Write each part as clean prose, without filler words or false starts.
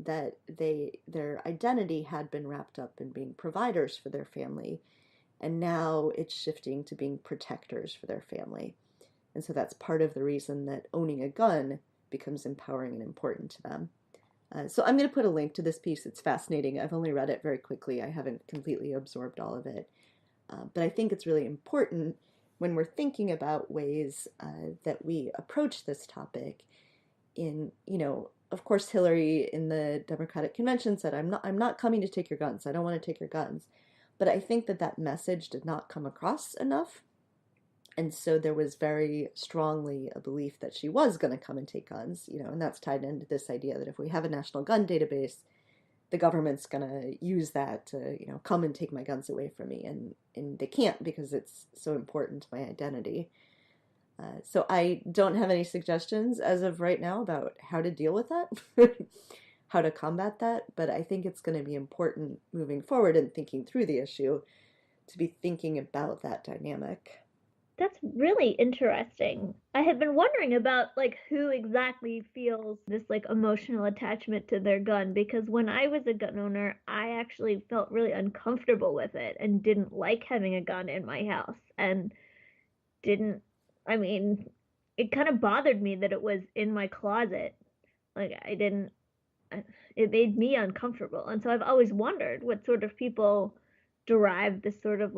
that their identity had been wrapped up in being providers for their family, and now it's shifting to being protectors for their family. And so that's part of the reason that owning a gun becomes empowering and important to them. So I'm going to put a link to this piece. It's fascinating. I've only read it very quickly. I haven't completely absorbed all of it. But I think it's really important when we're thinking about ways that we approach this topic. Of course, Hillary in the Democratic convention said, I'm not coming to take your guns. I don't want to take your guns. But I think that message did not come across enough. And so there was very strongly a belief that she was going to come and take guns, and that's tied into this idea that if we have a national gun database, the government's going to use that to, come and take my guns away from me. And they can't because it's so important to my identity. So I don't have any suggestions as of right now about how to deal with that, how to combat that. But I think it's going to be important moving forward and thinking through the issue to be thinking about that dynamic. That's really interesting. I had been wondering about who exactly feels this emotional attachment to their gun, because when I was a gun owner, I actually felt really uncomfortable with it and didn't like having a gun in my house and didn't I mean, it kind of bothered me that it was in my closet. I didn't it made me uncomfortable. And so I've always wondered what sort of people derive this sort of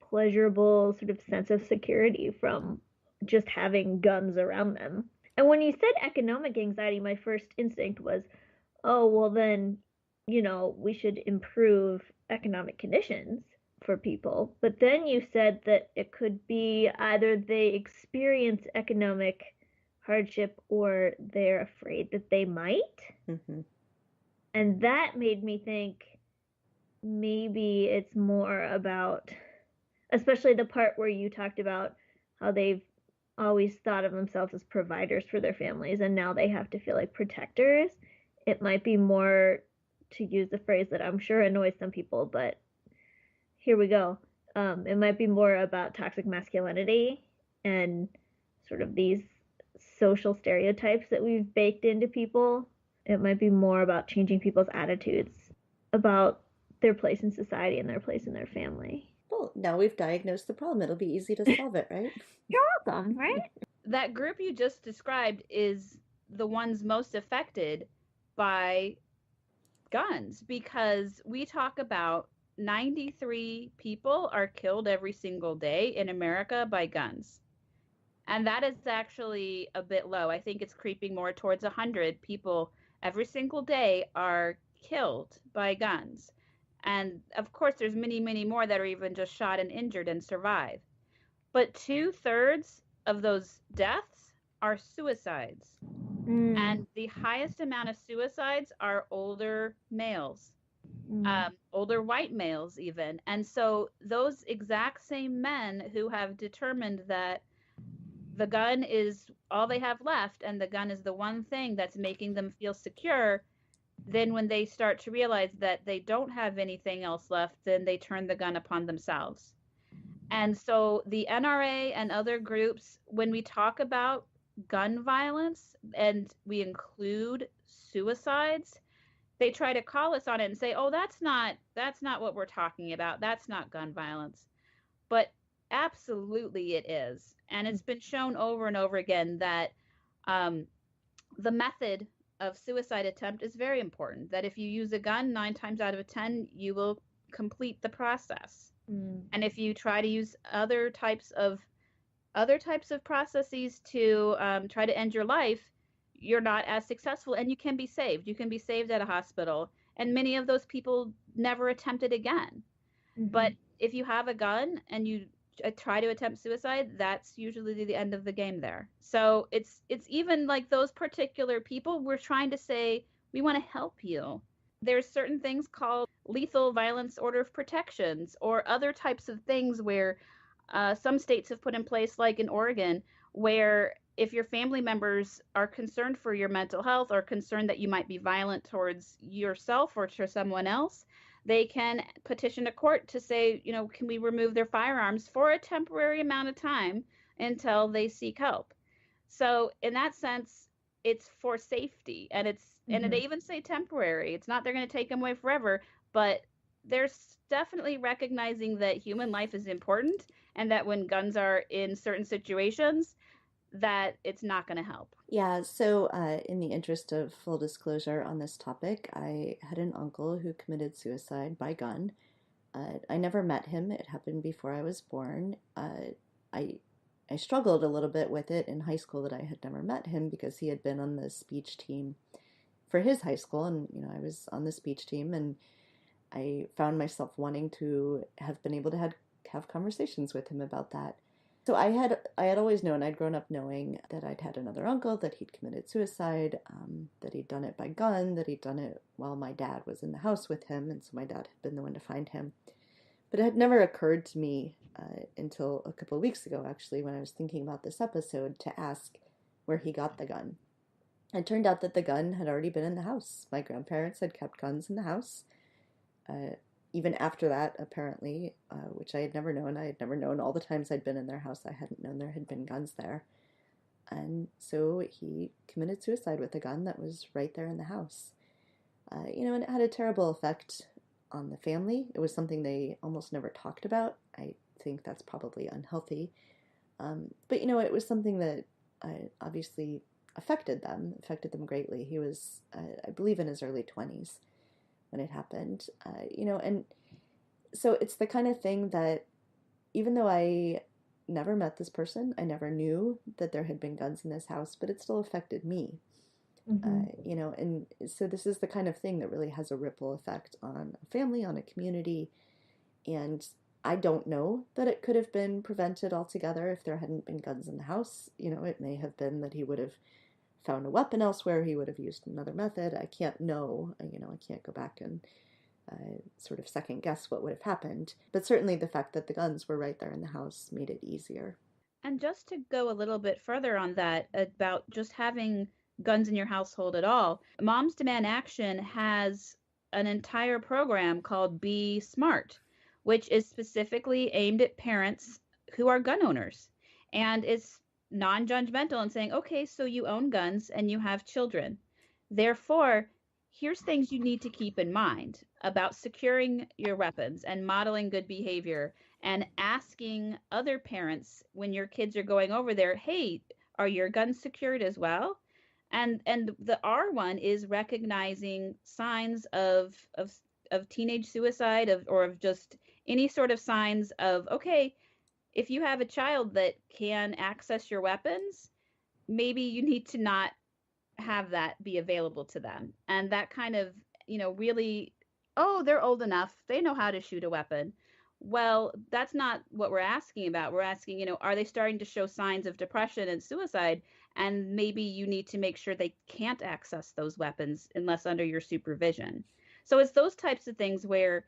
pleasurable sort of sense of security from just having guns around them. And when you said economic anxiety, my first instinct was, oh, well, then, we should improve economic conditions for people. But then you said that it could be either they experience economic hardship or they're afraid that they might. Mm-hmm. And that made me think maybe it's more about, especially the part where you talked about how they've always thought of themselves as providers for their families and now they have to feel like protectors. It might be more, to use the phrase that I'm sure annoys some people, but here we go. It might be more about toxic masculinity and sort of these social stereotypes that we've baked into people. It might be more about changing people's attitudes about their place in society and their place in their family. Well, now we've diagnosed the problem. It'll be easy to solve it, right? You're welcome, right? That group you just described is the ones most affected by guns, because we talk about 93 people are killed every single day in America by guns. And that is actually a bit low. I think it's creeping more towards 100 people every single day are killed by guns. And of course, there's many, many more that are even just shot and injured and survive. But 2/3 of those deaths are suicides. And the highest amount of suicides are older males, older white males even. And so those exact same men who have determined that the gun is all they have left and the gun is the one thing that's making them feel secure, then when they start to realize that they don't have anything else left, then they turn the gun upon themselves. And so the NRA and other groups, when we talk about gun violence and we include suicides, they try to call us on it and say, oh, that's not what we're talking about. That's not gun violence. But absolutely it is. And it's been shown over and over again that the method of suicide attempt is very important, that if you use a gun, 9 times out of 10, you will complete the process. And if you try to use other types of processes to try to end your life, you're not as successful, and you can be saved. You can be saved at a hospital, and many of those people never attempted again. But if you have a gun and you try to attempt suicide, that's usually the end of the game there. So it's even like those particular people, we're trying to say, we want to help you. There's certain things called lethal violence order of protections or other types of things where some states have put in place, like in Oregon, where if your family members are concerned for your mental health or concerned that you might be violent towards yourself or to someone else, they can petition a court to say, can we remove their firearms for a temporary amount of time until they seek help? So in that sense, it's for safety, and and they even say temporary. It's not they're going to take them away forever, but there's definitely recognizing that human life is important, and that when guns are in certain situations, that it's not going to help. Yeah, so in the interest of full disclosure on this topic, I had an uncle who committed suicide by gun. I never met him. It happened before I was born. I I struggled a little bit with it in high school that I had never met him because he had been on the speech team for his high school, and I was on the speech team, and I found myself wanting to have been able to have conversations with him about that. So I had always known, I'd grown up knowing that I'd had another uncle, that he'd committed suicide, that he'd done it by gun, that he'd done it while my dad was in the house with him, and so my dad had been the one to find him. But it had never occurred to me until a couple of weeks ago, actually, when I was thinking about this episode, to ask where he got the gun. It turned out that the gun had already been in the house. My grandparents had kept guns in the house. Even after that, apparently, which I had never known. I had never known all the times I'd been in their house. I hadn't known there had been guns there. And so he committed suicide with a gun that was right there in the house. And it had a terrible effect on the family. It was something they almost never talked about. I think that's probably unhealthy. But it was something that obviously affected them greatly. He was, I believe, in his early 20s when it happened. And so it's the kind of thing that even though I never met this person, I never knew that there had been guns in this house, but it still affected me. And so this is the kind of thing that really has a ripple effect on a family, on a community. And I don't know that it could have been prevented altogether if there hadn't been guns in the house. It may have been that he would have found a weapon elsewhere, he would have used another method. I can't know, I can't go back and sort of second guess what would have happened. But certainly the fact that the guns were right there in the house made it easier. And just to go a little bit further on that, about just having guns in your household at all, Moms Demand Action has an entire program called Be Smart, which is specifically aimed at parents who are gun owners. And it's non-judgmental and saying, okay, so you own guns and you have children. Therefore, here's things you need to keep in mind about securing your weapons and modeling good behavior, and asking other parents when your kids are going over there, hey, are your guns secured as well? And the R one is recognizing signs of teenage suicide, or of just any sort of signs of, okay, if you have a child that can access your weapons, maybe you need to not have that be available to them. And that kind of, really, oh, they're old enough, they know how to shoot a weapon. Well, that's not what we're asking about. We're asking, are they starting to show signs of depression and suicide? And maybe you need to make sure they can't access those weapons unless under your supervision. So it's those types of things where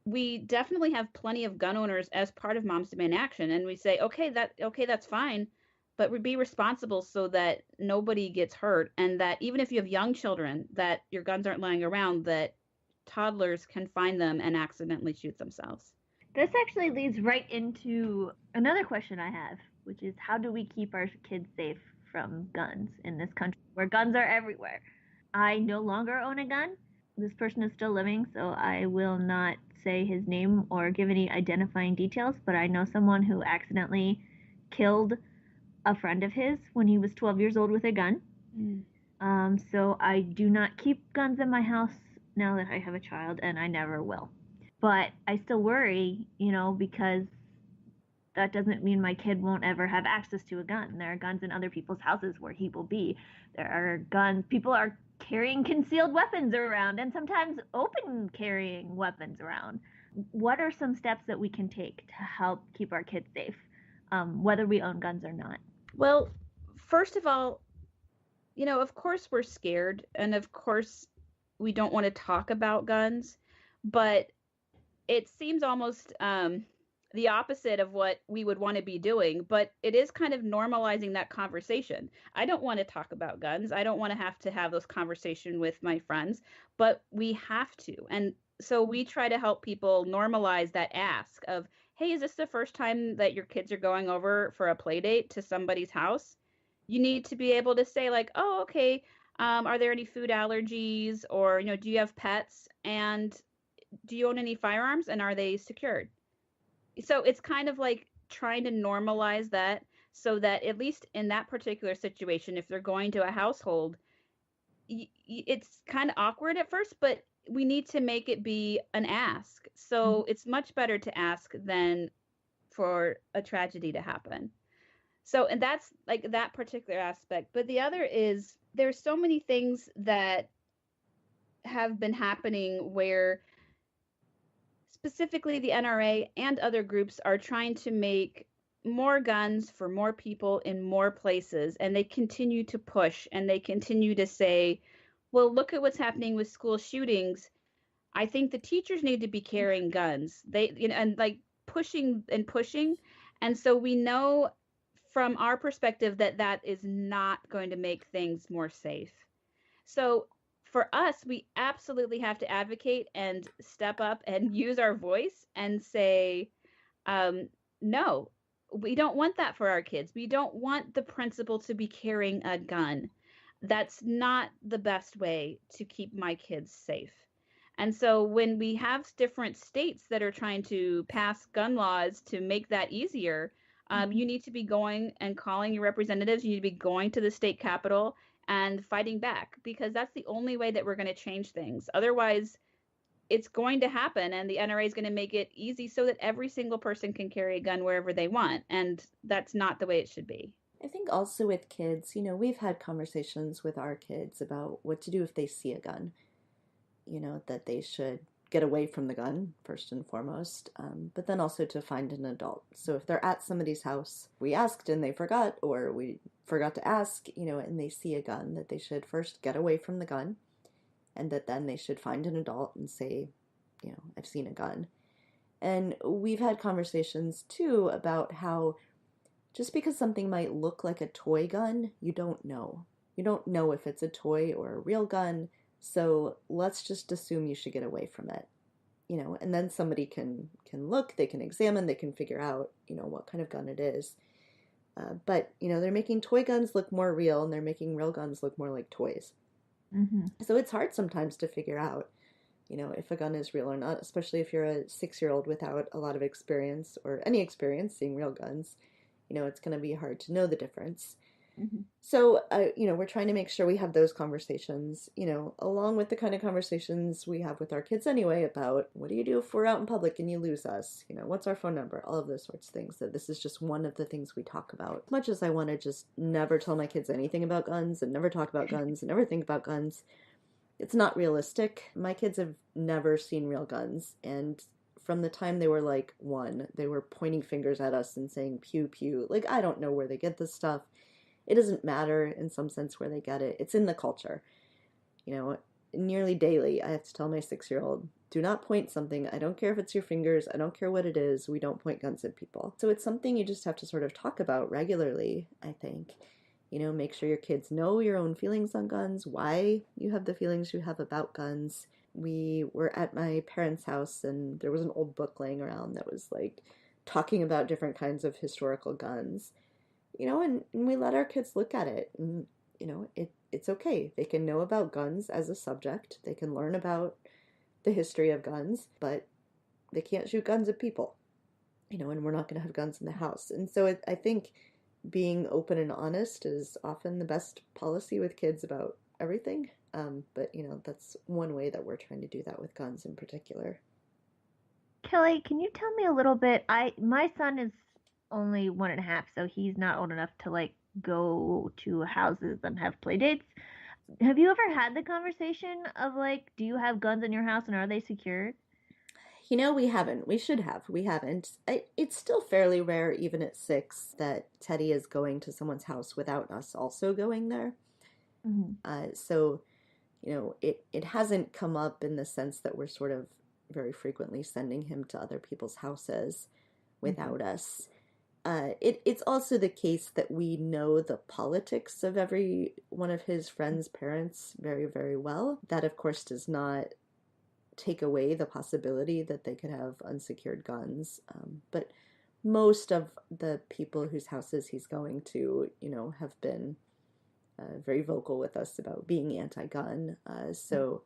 we definitely have plenty of gun owners as part of Moms Demand Action, and we say, okay, that's fine, but be responsible so that nobody gets hurt, and that even if you have young children, that your guns aren't lying around, that toddlers can find them and accidentally shoot themselves. This actually leads right into another question I have, which is, how do we keep our kids safe from guns in this country where guns are everywhere? I no longer own a gun. This person is still living, so I will not say his name or give any identifying details, but I know someone who accidentally killed a friend of his when he was 12 years old with a gun. So I do not keep guns in my house now that I have a child, and I never will. But I still worry, because that doesn't mean my kid won't ever have access to a gun. There are guns in other people's houses where he will be. There are guns. People are carrying concealed weapons around, and sometimes open carrying weapons around. What are some steps that we can take to help keep our kids safe, whether we own guns or not? Well, first of all, of course we're scared, and of course we don't want to talk about guns, but it seems almost the opposite of what we would want to be doing, but it is kind of normalizing that conversation. I don't want to talk about guns. I don't want to have those conversations with my friends, but we have to. And so we try to help people normalize that ask of, hey, is this the first time that your kids are going over for a play date to somebody's house? You need to be able to say like, oh, okay, are there any food allergies, or do you have pets, and do you own any firearms, and are they secured? So it's kind of like trying to normalize that, so that at least in that particular situation, if they're going to a household, it's kind of awkward at first, but we need to make it be an ask. Mhm. So it's much better to ask than for a tragedy to happen. So, and that's like that particular aspect. But the other is there's so many things that have been happening where specifically the NRA and other groups are trying to make more guns for more people in more places, and they continue to push and they continue to say, well, look at what's happening with school shootings. I think the teachers need to be carrying guns. They, and like pushing and pushing. And so we know from our perspective that that is not going to make things more safe. So for us, we absolutely have to advocate and step up and use our voice and say, um, no, we don't want that for our kids. We don't want the principal to be carrying a gun. That's not the best way to keep my kids safe. And so when we have different states that are trying to pass gun laws to make that easier, Mhm. you need to be going and calling your representatives. You need to be going to the state capitol and fighting back, because that's the only way that we're going to change things. Otherwise, it's going to happen, and the NRA is going to make it easy so that every single person can carry a gun wherever they want. And that's not the way it should be. I think also with kids, we've had conversations with our kids about what to do if they see a gun, that they should get away from the gun first and foremost, but then also to find an adult. So if they're at somebody's house, we asked and they forgot, or we forgot to ask, and they see a gun, that they should first get away from the gun, and that then they should find an adult and say, I've seen a gun. And we've had conversations too about how just because something might look like a toy gun, you don't know. You don't know if it's a toy or a real gun, so let's just assume you should get away from it. And then somebody can look, they can examine, they can figure out, what kind of gun it is. But they're making toy guns look more real, and they're making real guns look more like toys. Mhm. So it's hard sometimes to figure out, if a gun is real or not, especially if you're a 6-year-old without a lot of experience or any experience seeing real guns. It's going to be hard to know the difference. Mhm. So, we're trying to make sure we have those conversations, along with the kind of conversations we have with our kids anyway about what do you do if we're out in public and you lose us? What's our phone number? All of those sorts of things. So this is just one of the things we talk about. As much as I want to just never tell my kids anything about guns and never talk about guns and never think about guns, it's not realistic. My kids have never seen real guns, and from the time they were like 1, they were pointing fingers at us and saying pew pew. Like, I don't know where they get this stuff. It doesn't matter in some sense where they get it. It's in the culture. Nearly daily, I have to tell my 6-year-old, do not point something. I don't care if it's your fingers. I don't care what it is. We don't point guns at people. So it's something you just have to sort of talk about regularly, I think. Make sure your kids know your own feelings on guns, why you have the feelings you have about guns. We were at my parents' house, and there was an old book laying around that was like talking about different kinds of historical guns. And we let our kids look at it, and it's okay. They can know about guns as a subject. They can learn about the history of guns, but they can't shoot guns at people. And we're not going to have guns in the house. And so I think being open and honest is often the best policy with kids about everything. But that's one way that we're trying to do that with guns in particular. Kelly, can you tell me a little bit? My son is only 1.5, so he's not old enough to like go to houses and have play dates. Have you ever had the conversation of like, do you have guns in your house and are they secured? We haven't. We should have. We haven't. It's still fairly rare, even at 6, that Teddy is going to someone's house without us also going there. Mhm. So, it hasn't come up in the sense that we're sort of very frequently sending him to other people's houses Mhm. without us. It's also the case that we know the politics of every one of his friends' parents very, very well. That, of course, does not take away the possibility that they could have unsecured guns. But most of the people whose houses he's going to, you know, have been very vocal with us about being anti-gun. So